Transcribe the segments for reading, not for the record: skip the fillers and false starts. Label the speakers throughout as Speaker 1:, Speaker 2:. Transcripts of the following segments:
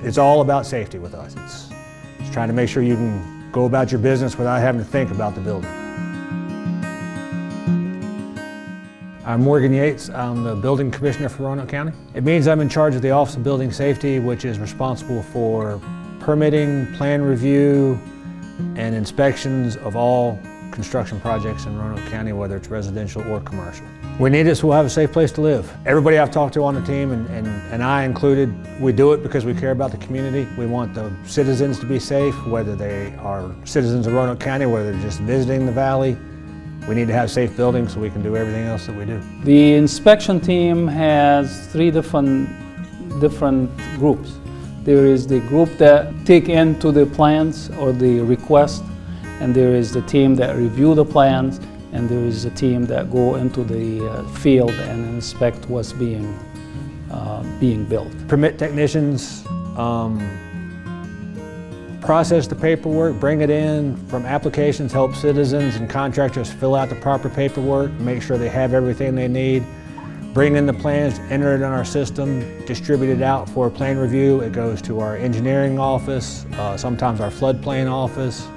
Speaker 1: it's all about safety with us. It's trying to make sure you can go about your business without having to think about the building. I'm Morgan Yates. I'm the building commissioner for Roanoke County. It means I'm in charge of the Office of Building Safety, which is responsible for permitting, plan review, and inspections of all construction projects in Roanoke County, whether it's residential or commercial. We need it so we'll have a safe place to live. Everybody I've talked to on the team, and I included, we do it because we care about the community. We want the citizens to be safe, whether they are citizens of Roanoke County, whether they're just visiting the valley. We need to have safe buildings so we can do everything else that we do.
Speaker 2: The inspection team has three different groups. There is the group that take into the plans or the request, and there is the team that review the plans, and there is a team that go into the field and inspect what's being built.
Speaker 1: Permit technicians process the paperwork, bring it in from applications, help citizens and contractors fill out the proper paperwork, make sure they have everything they need, bring in the plans, enter it in our system, distribute it out for a plan review. It goes to our engineering office, sometimes our floodplain office.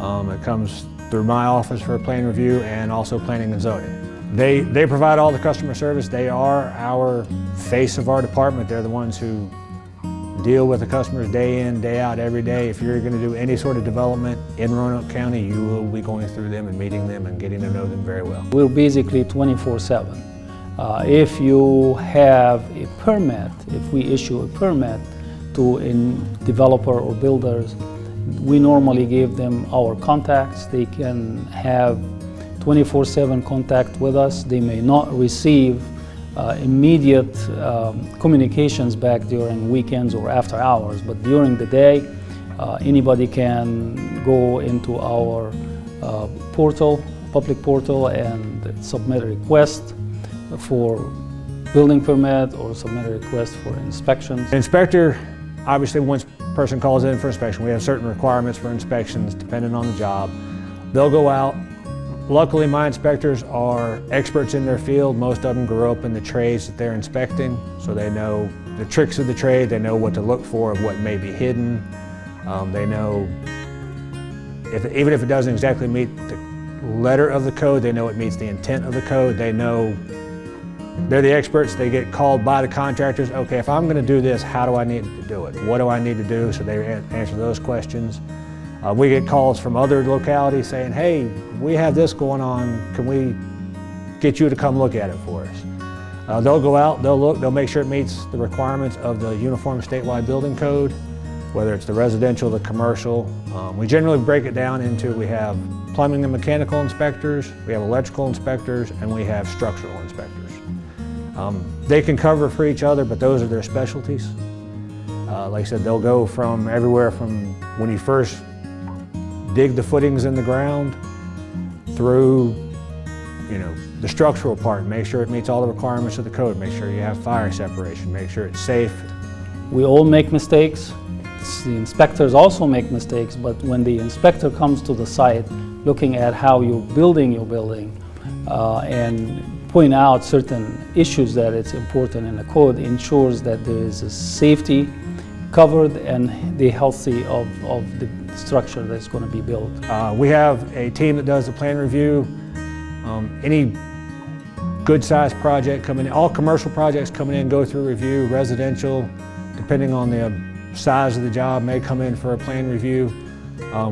Speaker 1: It comes through my office for a plan review, and also planning and zoning. They provide all the customer service. They are our face of our department. They're the ones who deal with the customers day in, day out, every day. If you're going to do any sort of development in Roanoke County, you will be going through them and meeting them and getting to know them very well.
Speaker 2: We're basically 24/7. If you have a permit, if we issue a permit to a developer or builders, we normally give them our contacts. They can have 24/7 contact with us. They may not receive immediate communications back during weekends or after hours, but during the day, anybody can go into our portal, public portal, and submit a request for building permit or submit a request for inspections.
Speaker 1: The inspector, obviously, once a person calls in for inspection, we have certain requirements for inspections depending on the job. They'll go out. Luckily, my inspectors are experts in their field. Most of them grew up in the trades that they're inspecting, so they know the tricks of the trade. They know what to look for, of what may be hidden. They know, even if it doesn't exactly meet the letter of the code, they know it meets the intent of the code. They know, they're the experts. They get called by the contractors. Okay, if I'm going to do this, how do I need to do it? What do I need to do? So they answer those questions. We get calls from other localities saying, hey, we have this going on. Can we get you to come look at it for us? They'll go out, they'll look, they'll make sure it meets the requirements of the Uniform Statewide Building Code, whether it's the residential, the commercial. We generally break it down into, we have plumbing and mechanical inspectors, we have electrical inspectors, and we have structural inspectors. They can cover for each other, but those are their specialties. Like I said, they'll go from everywhere from when you first dig the footings in the ground through, the structural part, make sure it meets all the requirements of the code, make sure you have fire separation, make sure it's safe.
Speaker 2: We all make mistakes. The inspectors also make mistakes, but when the inspector comes to the site looking at how you're building your building and point out certain issues that it's important in the code, ensures that there is a safety covered and the healthy of the structure that's going to be built.
Speaker 1: We have a team that does the plan review. Any good-sized project coming in, all commercial projects coming in go through review. Residential, depending on the size of the job, may come in for a plan review.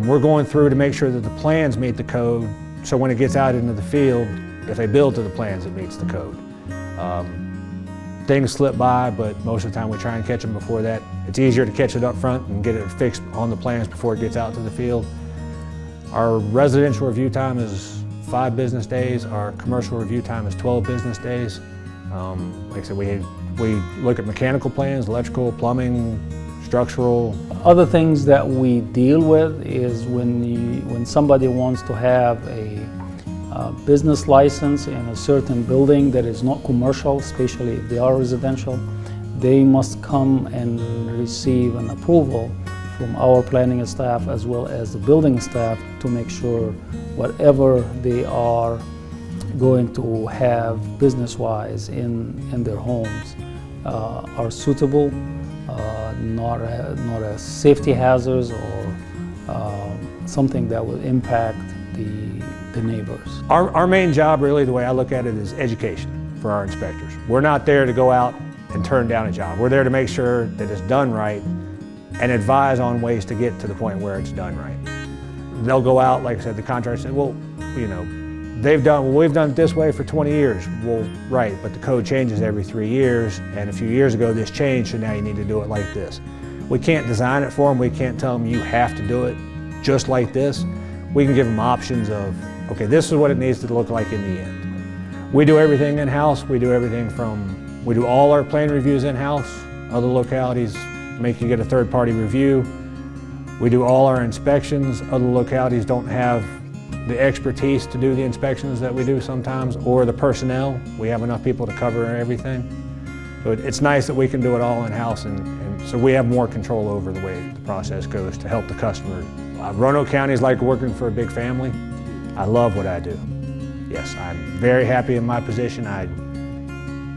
Speaker 1: We're going through to make sure that the plans meet the code, so when it gets out into the field, if they build to the plans, it meets the code. Things slip by, but most of the time we try and catch them before that. It's easier to catch it up front and get it fixed on the plans before it gets out to the field. Our residential review time is 5 business days. Our commercial review time is 12 business days. Like I said, we look at mechanical plans, electrical, plumbing, structural.
Speaker 2: Other things that we deal with is when somebody wants to have a business license in a certain building that is not commercial, especially if they are residential, they must come and receive an approval from our planning staff as well as the building staff to make sure whatever they are going to have business-wise in their homes are suitable, not a safety hazards or something that will impact the neighbors.
Speaker 1: Our main job, really, the way I look at it, is education for our inspectors. We're not there to go out and turn down a job. We're there to make sure that it's done right and advise on ways to get to the point where it's done right. They'll go out, like I said, the contractor said, well, you know, we've done it this way for 20 years. Well, right, but the code changes every 3 years, and a few years ago this changed, so now you need to do it like this. We can't design it for them. We can't tell them you have to do it just like this. We can give them options of, okay, this is what it needs to look like in the end. We do everything in-house. We do all our plan reviews in-house. Other localities make you get a third-party review. We do all our inspections. Other localities don't have the expertise to do the inspections that we do sometimes, or the personnel. We have enough people to cover everything. So it's nice that we can do it all in-house, and so we have more control over the way the process goes to help the customer. Roanoke County is like working for a big family. I love what I do. Yes, I'm very happy in my position. I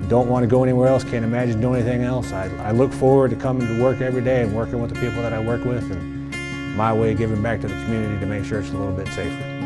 Speaker 1: don't want to go anywhere else, can't imagine doing anything else. I look forward to coming to work every day and working with the people that I work with, and my way of giving back to the community to make sure it's a little bit safer.